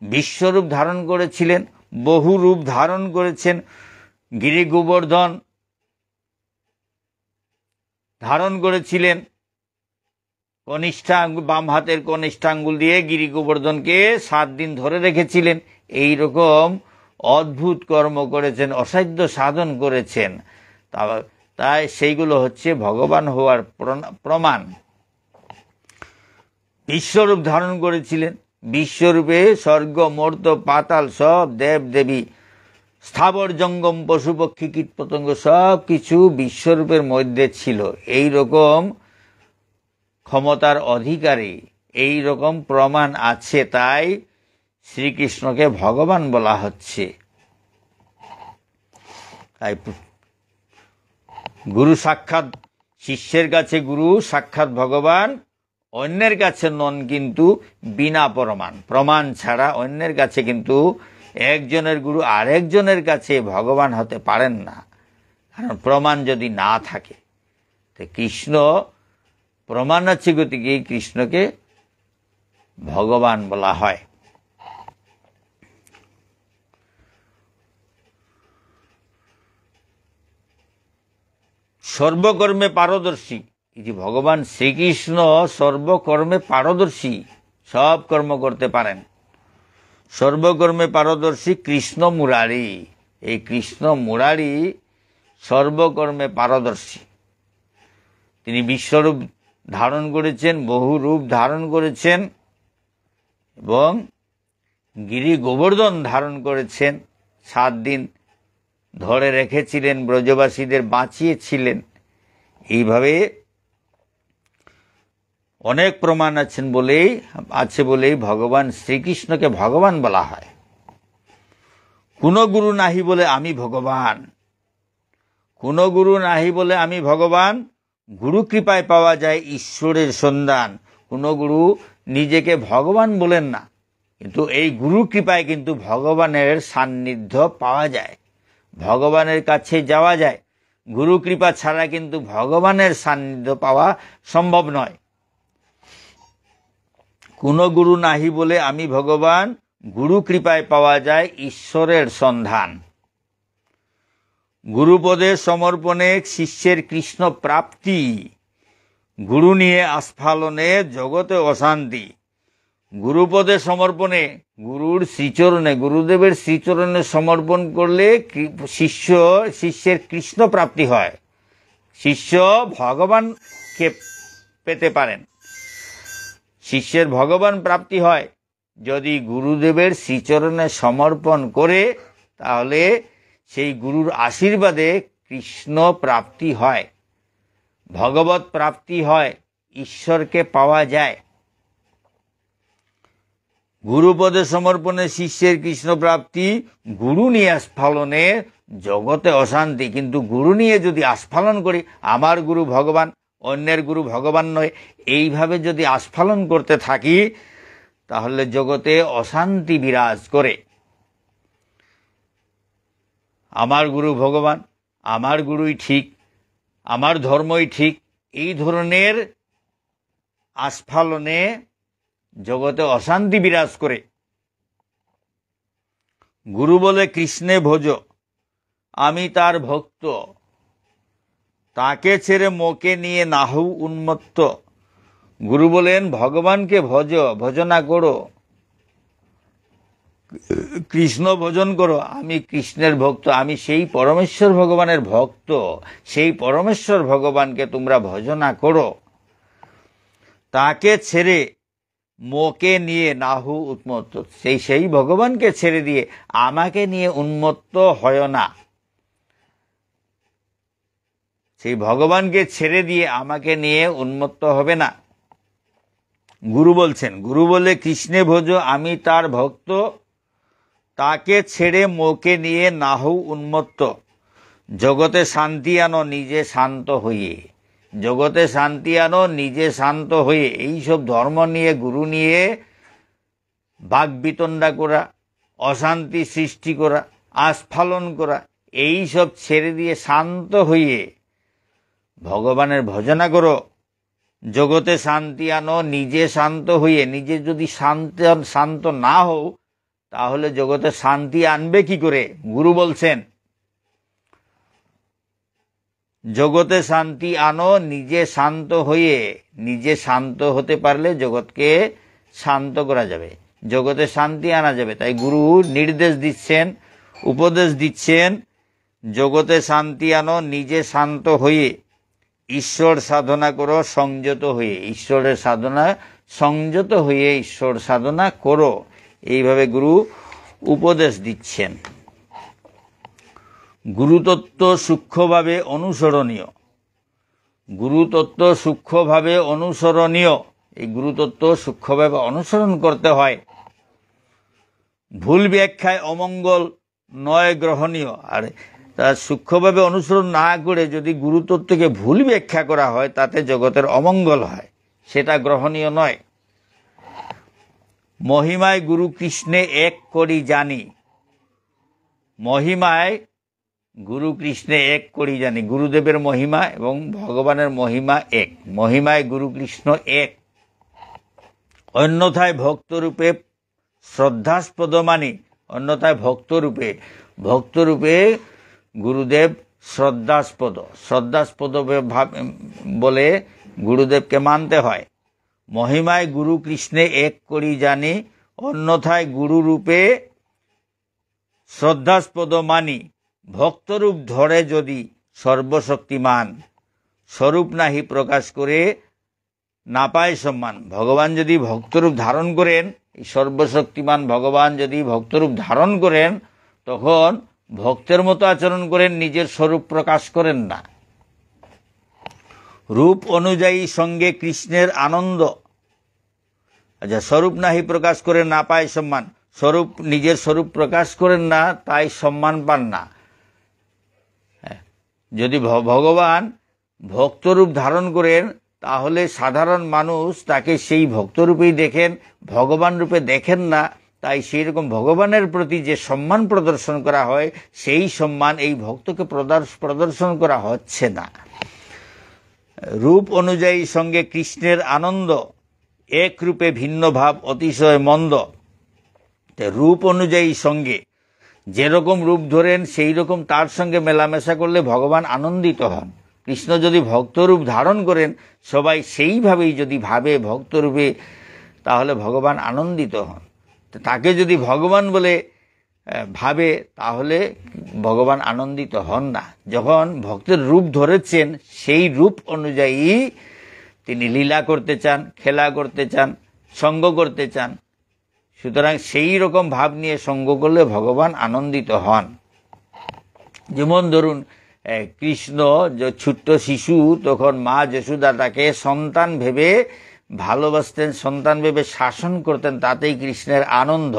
বিশ্বরূপ ধারণ করেছিলেন, বহু রূপ ধারণ করেছেন। গিরি গোবর্ধন ধারণ করেছিলেন, বাম হাতের কনিষ্ঠা আঙ্গুল দিয়ে গিরি গোবর্ধনকে 7 দিন ধরে রেখেছিলেন। এই রকম অদ্ভুত কর্ম করেছেন, অসাধ্য সাধন করেছেন। তাই সেইগুলো হচ্ছে ভগবান হওয়ার প্রমাণ। বিশ্বরূপ ধারণ করেছিলেন, বিশ্বরূপে স্বর্গ মর্ত পাতাল সব দেব দেবী স্থাবর জঙ্গম পশু পক্ষী কীট পতঙ্গ সব কিছু বিশ্বরূপের মধ্যে ছিল। এই রকম ক্ষমতার অধিকারী, এই রকম প্রমাণ আছে, তাই শ্রীকৃষ্ণকে ভগবান বলা হচ্ছে। তাই গুরু সাক্ষাৎ, শিষ্যের কাছে গুরু সাক্ষাৎ ভগবান, অন্যের কাছে নন, কিন্তু বিনা প্রমাণ ছাড়া অন্যের কাছে কিন্তু একজনের গুরু আরেকজনের কাছে ভগবান হতে পারেন না, কারণ প্রমাণ যদি না থাকে। তো কৃষ্ণ প্রমাণ আছে, গতিকে কৃষ্ণকে ভগবান বলা হয়। সর্বকর্মে পারদর্শী, এই যে ভগবান শ্রীকৃষ্ণ সর্বকর্মে পারদর্শী, সব কর্ম করতে পারেন। সর্বকর্মে পারদর্শী কৃষ্ণ মুরারি, এই কৃষ্ণ মুরারি সর্বকর্মে পারদর্শী। তিনি বিশ্বরূপ ধারণ করেছেন, বহু রূপ ধারণ করেছেন এবং গিরি গোবর্ধন ধারণ করেছেন। 7 দিন ধরে রেখেছিলেন, ব্রজবাসীদের বাঁচিয়েছিলেন। এইভাবে অনেক প্রমাণ আছে বলেই ভগবান শ্রীকৃষ্ণকে ভগবান বলা হয়। কোনো গুরু নাহি বলে আমি ভগবান, কোনো গুরু নাহি বলে আমি ভগবান, গুরু কৃপায় পাওয়া যায় ঈশ্বরের সন্ধান। কোনো গুরু নিজেকে ভগবান বলেন না, কিন্তু এই গুরু কৃপায় কিন্তু ভগবানের সান্নিধ্য পাওয়া যায়, ভগবানের কাছে যাওয়া যায়। গুরু কৃপা ছাড়া কিন্তু ভগবানের সান্নিধ্য পাওয়া সম্ভব নয়। কোনো গুরু নাহি বলে আমি ভগবান, গুরু কৃপায় পাওয়া যায় ঈশ্বরের সন্ধান। গুরুপদে সমর্পণে শিষ্যের কৃষ্ণ প্রাপ্তি, গুরু নিয়ে আস্ফালনে জগতে অশান্তি। গুরুপদে সমর্পণে, গুরুর শ্রীচরণে, গুরুদেবের শ্রীচরণে সমর্পণ করলে শিষ্যের কৃষ্ণ প্রাপ্তি হয়, শিষ্য ভগবানকে পেতে পারেন, শিষ্যের ভগবান প্রাপ্তি হয়। যদি গুরুদেবের শ্রীচরণে সমর্পণ করে, তাহলে সেই গুরুর আশীর্বাদে কৃষ্ণ প্রাপ্তি হয়, ভগবত প্রাপ্তি হয়, ঈশ্বরকে পাওয়া যায়। গুরুপদে সমর্পণে শিষ্যের কৃষ্ণ প্রাপ্তি, গুরু নিয়ে আস্ফালনে জগতে অশান্তি। কিন্তু গুরু নিয়ে যদি আস্ফালন করি, আমার গুরু ভগবান, অন্যের গুরু ভগবান নয়, এইভাবে যদি আস্ফালন করতে থাকি, তাহলে জগতে অশান্তি বিরাজ করে। আমার গুরু ভগবান, আমার গুরুই ঠিক, আমার ধর্মই ঠিক, এই ধরনের আস্ফালনে জগতে অশান্তি বিরাজ করে। গুরু বলে কৃষ্ণে ভোজ, আমি তার ভক্ত, তাকে ছেড়ে মোকে নিয়ে নাহু উন্মত্ত। গুরু বলেন ভগবানকে ভজনা করো, কৃষ্ণ ভজন করো, আমি কৃষ্ণের ভক্ত, আমি সেই পরমেশ্বর ভগবানের ভক্ত, সেই পরমেশ্বর ভগবানকে তোমরা ভজনা করো। তাকে ছেড়ে মোকে নিয়ে নাহু উন্মত্ত, সেই ভগবানকে ছেড়ে দিয়ে আমাকে নিয়ে উন্মত্ত হয় না, সেই ভগবানকে ছেড়ে দিয়ে আমাকে নিয়ে উন্মত্ত হবে না। গুরু বলছেন, গুরু বলে কৃষ্ণে ভোজ, আমি তার ভক্ত, তাকে ছেড়ে মোকে নিয়ে নাহু উন্মত্ত। জগতে শান্তি আনো নিজে শান্ত হয়ে, জগতে শান্তি আনো নিজে শান্ত হয়ে। এইসব ধর্ম নিয়ে, গুরু নিয়ে বাগবিতণ্ডা করা, অশান্তি সৃষ্টি করা, আস্ফালন করা, এইসব ছেড়ে দিয়ে শান্ত হয়ে ভগবানের ভজনা করো। জগতে শান্তি আনো নিজে শান্ত হয়ে। নিজে যদি শান্ত না হও, তাহলে জগতে শান্তি আনবে কি করে? গুরু বলছেন জগতে শান্তি আনো, নিজে শান্ত হয়ে, নিজে শান্ত হতে পারলে জগৎকে শান্ত করা যাবে, জগতে শান্তি আনা যাবে। তাই গুরু নির্দেশ দিচ্ছেন, উপদেশ দিচ্ছেন, জগতে শান্তি আনো, নিজে শান্ত হয়ে, ঈশ্বর সাধনা করো সংযত হয়ে, ঈশ্বরের সাধনা সংযত হয়ে ঈশ্বর সাধনা করো, এইভাবে গুরু উপদেশ দিচ্ছেন। গুরুতত্ত্ব সূক্ষ্মভাবে অনুসরণীয়, গুরুতত্ত্ব সূক্ষ্মভাবে অনুসরণীয়, এই গুরুতত্ত্ব সূক্ষ্মভাবে অনুসরণ করতে হয়। ভুল ব্যাখ্যায় অমঙ্গল নয় গ্রহণীয়। আর তার সূক্ষ্মভাবে অনুসরণ না করে যদি গুরুতত্ত্বকে ভুল ব্যাখ্যা করা হয় তাতে জগতের অমঙ্গল হয়, সেটা গ্রহণীয় নয়। মহিমায় গুরু কৃষ্ণে এক করি জানি, মহিমায় গুরু কৃষ্ণে এক করি জানি, গুরুদেবের মহিমা এবং ভগবানের মহিমা এক, মহিমায় গুরু কৃষ্ণ এক। অন্যথায় ভক্তরূপে শ্রদ্ধাস্পদ মানি, অন্যথায় ভক্তরূপে, ভক্তরূপে গুরুদেব শ্রদ্ধাস্পদ, শ্রদ্ধাস্পদ বলে গুরুদেবকে মানতে হয়। মহিমায় গুরু কৃষ্ণে এক করি জানি, অন্যথায় গুরুরূপে শ্রদ্ধাস্পদ মানি। ভক্তরূপ ধরে যদি সর্বশক্তিমান, স্বরূপ নাহি প্রকাশ করে না পায় সম্মান। ভগবান যদি ভক্তরূপ ধারণ করেন, এই সর্বশক্তিমান ভগবান যদি ভক্তরূপ ধারণ করেন, তখন ভক্তের মতো আচরণ করেন, নিজের স্বরূপ প্রকাশ করেন না। রূপ অনুযায়ী সঙ্গে কৃষ্ণের আনন্দ, আচ্ছা, স্বরূপ নাহি প্রকাশ করে না পায় সম্মান, স্বরূপ, নিজের স্বরূপ প্রকাশ করেন না তাই সম্মান পান না। যদি ভগবান ভক্তরূপ ধারণ করেন তাহলে সাধারণ মানুষ তাকে সেই ভক্তরূপেই দেখেন, ভগবান রূপে দেখেন না। তাই সেই রকম ভগবানের প্রতি যে সম্মান প্রদর্শন করা হয়, সেই সম্মান এই ভক্তকে প্রদর্শন করা হচ্ছে না। রূপ অনুযায়ী সঙ্গে কৃষ্ণের আনন্দ, এক রূপে ভিন্ন ভাব অতিশয় মন্দ। রূপ অনুযায়ী সঙ্গে, যেরকম রূপ ধরেন সেই রকম তার সঙ্গে মেলামেশা করলে ভগবান আনন্দিত হন। কৃষ্ণ যদি ভক্তরূপ ধারণ করেন, সবাই সেইভাবেই যদি ভাবে ভক্তরূপে, তাহলে ভগবান আনন্দিত হন। তাকে যদি ভগবান বলে ভাবে তাহলে ভগবান আনন্দিত হন না। যখন ভক্তের রূপ ধরেছেন সেই রূপ অনুযায়ী তিনি লীলা করতে চান, খেলা করতে চান, সঙ্গ করতে চান, সুতরাং সেই রকম ভাব নিয়ে সঙ্গ করলে ভগবান আনন্দিত হন। যেমন ধরুন কৃষ্ণ যে ছোট্ট শিশু, তখন মা যশোদা তাকে সন্তান ভেবে ভালোবাসতেন, সন্তান ভেবে শাসন করতেন, তাতেই কৃষ্ণের আনন্দ।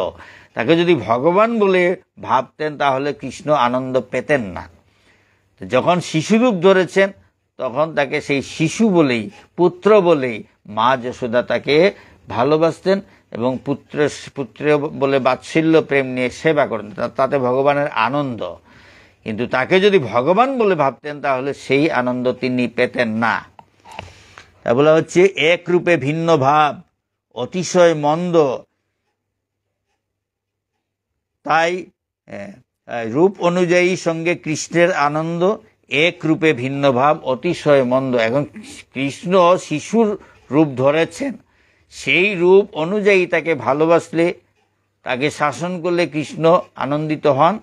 তাকে যদি ভগবান বলে ভাবতেন তাহলে কৃষ্ণ আনন্দ পেতেন না। যখন শিশুরূপ ধরেছেন তখন তাকে সেই শিশু বলেই, পুত্র বলেই মা যশোদা তাকে ভালোবাসতেন এবং পুত্র বলে বাৎসল্য প্রেম নিয়ে সেবা করেন, তাতে ভগবানের আনন্দ। কিন্তু তাকে যদি ভগবান বলে ভাবতেন তাহলে সেই আনন্দ তিনি পেতেন না। তা বলা হচ্ছে এক রূপে ভিন্ন ভাব অতিশয় মন্দ। তাই রূপ অনুযায়ী সঙ্গে কৃষ্ণের আনন্দ, এক রূপে ভিন্ন ভাব অতিশয় মন্দ। এখন কৃষ্ণ শিশুর রূপ ধরেছেন, সেই রূপ অনুযায়ী তাকে ভালোবাসলে, তাকে শাসন করলে কৃষ্ণ আনন্দিত হন।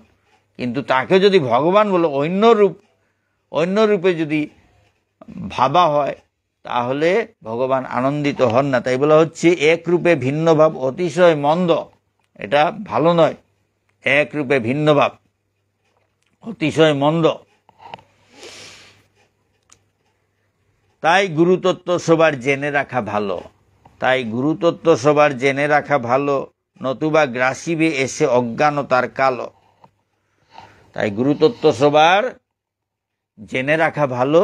কিন্তু তাকে যদি ভগবান বলে অন্য রূপে যদি ভাবা হয় তাহলে ভগবান আনন্দিত হন না। তাই বলা হচ্ছে এক রূপে ভিন্ন ভাব অতিশয় মন্দ, এটা ভালো নয়। এক রূপে ভিন্ন ভাব অতিশয় মন্দ। তাই গুরুতত্ত্ব সবার জেনে রাখা ভালো, তাই গুরুতত্ত্ব সবার জেনে রাখা ভালো, নতুবা গ্রাসিবে এসে অজ্ঞানতার কালো। তাই গুরুতত্ত্ব সবার জেনে রাখা ভালো,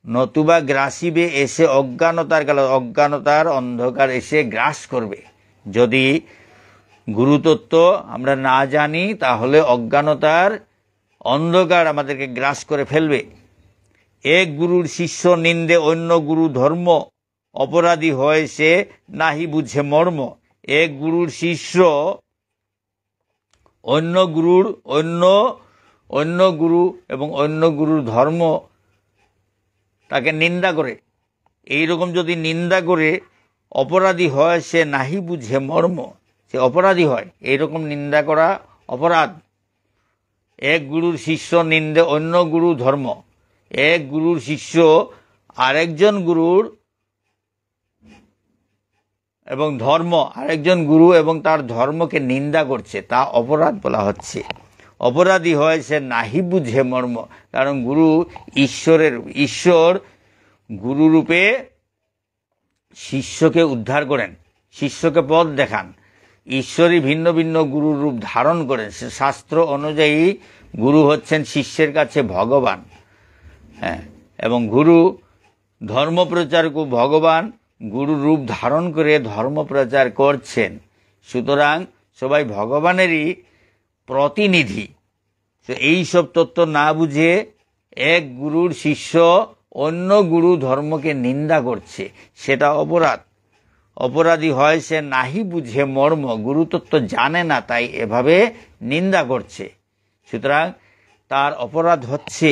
নতুবা গ্রাসিবে এসে অজ্ঞানতার কালো, অজ্ঞানতার অন্ধকার এসে গ্রাস করবে। যদি গুরুতত্ত্ব আমরা না জানি তাহলে অজ্ঞানতার অন্ধকার আমাদেরকে গ্রাস করে ফেলবে। এক গুরুর শিষ্য নিন্দে অন্য গুরু ধর্ম, অপরাধী হয় সে নাহি বুঝে মর্ম। এক গুরুর শিষ্য অন্য গুরু এবং অন্য গুরুর ধর্ম তাকে নিন্দা করে, এই রকম যদি নিন্দা করে অপরাধী হয়, সে নাহি বুঝে মর্ম, সে অপরাধী হয়। এইরকম নিন্দা করা অপরাধ। এক গুরুর শিষ্য নিন্দে অন্য গুরু ধর্ম, এক গুরুর শিষ্য আরেকজন গুরুর এবং ধর্ম, আরেকজন গুরু এবং তার ধর্মকে নিন্দা করছে, তা অপরাধ বলা হচ্ছে। অপরাধী হয় সে নাহি বুঝে মর্ম, কারণ গুরু ঈশ্বর গুরুরূপে শিষ্যকে উদ্ধার করেন, শিষ্যকে পথ দেখান। ঈশ্বরই ভিন্ন ভিন্ন গুরুর রূপ ধারণ করেন। শাস্ত্র অনুযায়ী গুরু হচ্ছেন শিষ্যের কাছে ভগবান। হ্যাঁ, এবং গুরু ধর্মপ্রচারক ভগবান গুরুর রূপ ধারণ করে ধর্মপ্রচার করছেন। সুতরাং সবাই ভগবানেরই প্রতিনিধি। তো এইসব তত্ত্ব না বুঝে এক গুরুর শিষ্য অন্য গুরু ধর্মকে নিন্দা করছে, সেটা অপরাধ। অপরাধী হয় সে নাহি বুঝে মর্ম, গুরুতত্ত্ব জানে না, তাই এভাবে নিন্দা করছে। সুতরাং তার অপরাধ হচ্ছে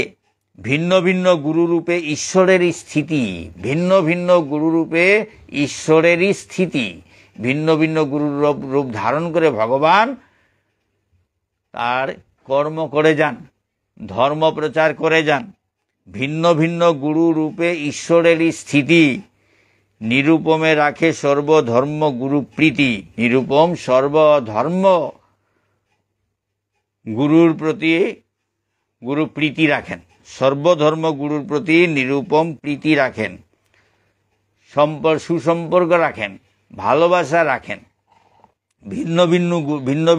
ভিন্ন ভিন্ন গুরুরূপে ঈশ্বরেরই স্থিতি, ভিন্ন ভিন্ন গুরুরূপে ঈশ্বরেরই স্থিতি, ভিন্ন ভিন্ন গুরুর রূপ ধারণ করে ভগবান তার কর্ম করে যান, ধর্ম প্রচার করে যান। ভিন্ন ভিন্ন গুরু রূপে ঈশ্বরেরই স্থিতি, নিরুপমে রাখে সর্বধর্ম গুরু প্রীতি। নিরুপম সর্বধর্ম গুরুর প্রতি গুরু প্রীতি রাখেন, সর্বধর্ম গুরুর প্রতি নিরুপম প্রীতি রাখেন, সুসম্পর্ক রাখেন, ভালোবাসা রাখেন। ভিন্ন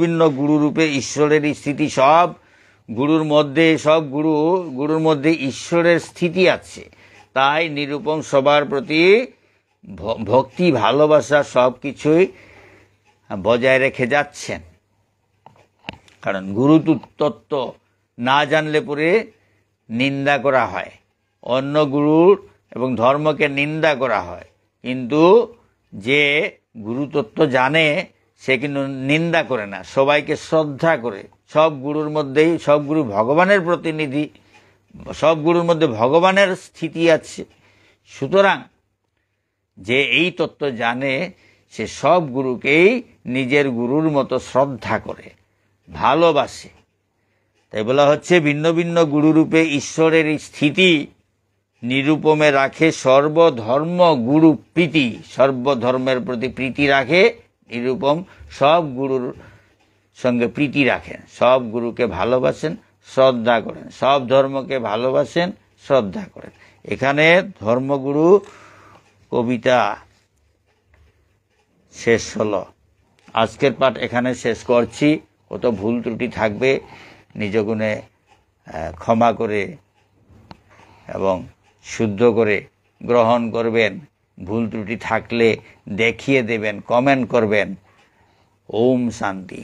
ভিন্ন গুরুরূপে ঈশ্বরের স্থিতি, সব গুরুর মধ্যে ঈশ্বরের স্থিতি আছে। তাই নিরুপম সবার প্রতি ভক্তি, ভালোবাসা সব কিছুই বজায় রেখে যাচ্ছেন। কারণ গুরু তত্ত্ব না জানলে পরে নিন্দা করা হয়, অন্য গুরুর এবং ধর্মকে নিন্দা করা হয়। কিন্তু যে গুরুতত্ত্ব জানে সে কিন্তু নিন্দা করে না, সবাইকে শ্রদ্ধা করে। সব গুরুর মধ্যেই, সব গুরু ভগবানের প্রতিনিধি, সব গুরুর মধ্যে ভগবানের স্থিতি আছে। সুতরাং যে এই তত্ত্ব জানে সে সব গুরুকেই নিজের গুরুর মতো শ্রদ্ধা করে, ভালোবাসে। তাই বলা হচ্ছে ভিন্ন ভিন্ন গুরুরূপে ঈশ্বরের স্থিতি, নিরুপমে রাখে সর্বধর্ম গুরু প্রীতি। সর্বধর্মের প্রতি প্রীতি রাখে, নিরুপম সব গুরুর সঙ্গে প্রীতি রাখেন, সব গুরুকে ভালোবাসেন, শ্রদ্ধা করেন, সব ধর্মকে ভালোবাসেন, শ্রদ্ধা করেন। এখানে ধর্মগুরু কবিতা শেষ হলো। আজকের পাঠ এখানে শেষ করছি। কত ভুল ত্রুটি থাকবে নিজ গুণে ক্ষমা করে এবং শুদ্ধ করে গ্রহণ করবেন। ভুল ত্রুটি থাকলে দেখিয়ে দেবেন, কমেন্ট করবেন। ওম শান্তি।